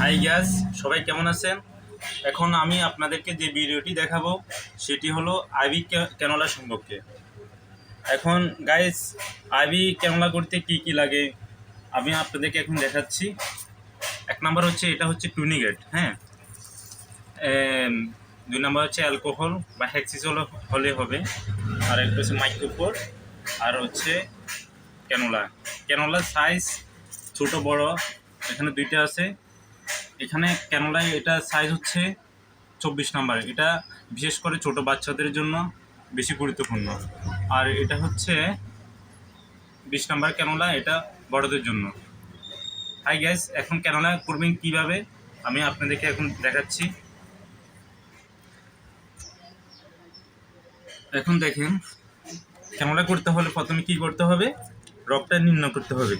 High gas, সবাই কেমন আছেন? এখন আমি আপনাদেরকে যে ভিডিওটি দেখাবো সেটি হলো আইভি ক্যানোলা সম্পর্কে। এখন গাইস, আইভি ক্যানোলা করতে কি কি লাগে আমি আপনাদেরকে এখন দেখাচ্ছি। এক নাম্বার হচ্ছে, এটা হচ্ছে টুনিগেট, হ্যাঁ। দুই নাম্বার হচ্ছে অ্যালকোহল বা হেক্সিস হলে হবে। আর একটা হচ্ছে মাইক্রোপোর, আর হচ্ছে ক্যানোলা। ক্যানোলার সাইজ ছোট বড় এখানে দুইটা আছে। এখানে ক্যানোলায় এটা সাইজ হচ্ছে 24 নাম্বার। এটা বিশেষ করে ছোট বাচ্চাদের জন্য বেশি গুরুত্বপূর্ণ। আর এটা হচ্ছে 20 নাম্বার ক্যানোলা, এটা বড়দের জন্য। হাই গ্যাস, এখন ক্যানোলা করবেন কীভাবে আমি আপনাদেরকে এখন দেখাচ্ছি। এখন দেখেন, ক্যানোলা করতে হলে প্রথমে কি করতে হবে, রগটা নির্ণয় করতে হবে।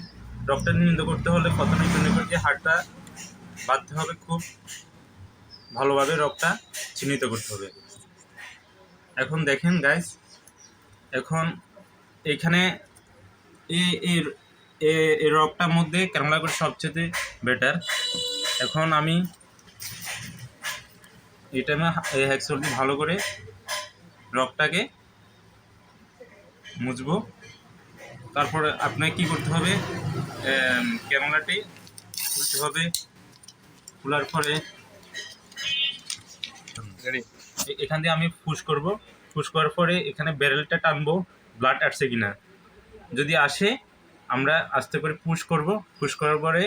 রগটা নির্ণয় করতে হলে প্রথমে যে হাড়টা বাঁধতে হবে, খুব ভালোভাবে রগটা চিহ্নিত করতে হবে। এখন দেখেন গাইস, এখন এখানে এই রগটার মধ্যে ক্যানোলা করে সবচেয়ে বেটার। এখন আমি এটা এই হ্যাকসল দিয়ে ভালো করে রগটাকে মুছবো। তারপরে আপনাকে কি করতে হবে, ক্যানোলাটি খুলতে হবে। খোলার পরে এখান দিয়ে আমি পুশ করব। পুশ করার পরে এখানে ব্যারেলটা টানবো, ব্লাড আসছে কিনা। যদি আসে আমরা আস্তে করে পুশ করব। পুশ করার পরে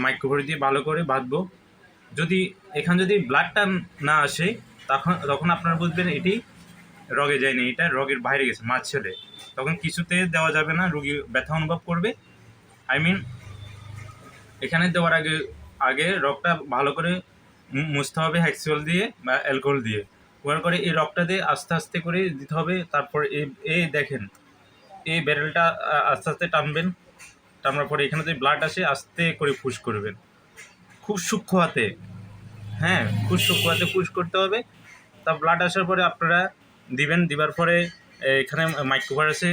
মাইক্রোফোন দিয়ে ভালো করে বাঁধবো। যদি যদি ব্লাডটা না আসে তখন আপনারা বুঝবেন এটি রগে যায়নি, এটা রগের বাইরে গেছে, মাছ ছেড়ে। তখন কিছুতে দেওয়া যাবে না, রোগী ব্যথা অনুভব করবে। এখানে দেওয়ার আগে রগটা ভালো করে মুছতে হবে হ্যাক্সিওল দিয়ে বা অ্যালকোহল দিয়ে। ওয়ার করে এই রগটা দিয়ে আস্তে আস্তে করে দিতে হবে। তারপর এই দেখেন, এই ব্যারেলটা আস্তে আস্তে টানবেন। টানার পরে এখানে যদি ব্লাড আসে আস্তে করে পুশ করবেন, খুব সূক্ষ্ম হাতে, হ্যাঁ, খুব সূক্ষ্ম হাতে পুশ করতে হবে। তা ব্লাড আসার পরে আপনারা দিবার পরে এখানে মাইক্রোবার আছে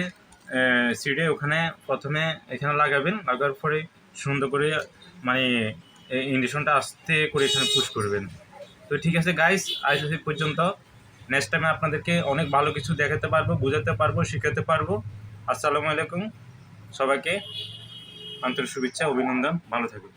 সিডে, ওখানে প্রথমে এখানে লাগাবেন। লাগার পরে সুন্দর করে মানে ইঞ্জেকশনটা আস্তে করে এখানে পুশ করবেন। তো ঠিক আছে গাইস, আজ এই পর্যন্ত। নেক্সট টাইমে আপনাদেরকে অনেক ভালো কিছু দেখাতে পারবো, বোঝাতে পারবো, শেখাতে পারবো। আসসালামু আলাইকুম, সবাইকে আন্তরিক শুভেচ্ছা, অভিনন্দন, ভালো থাকুন।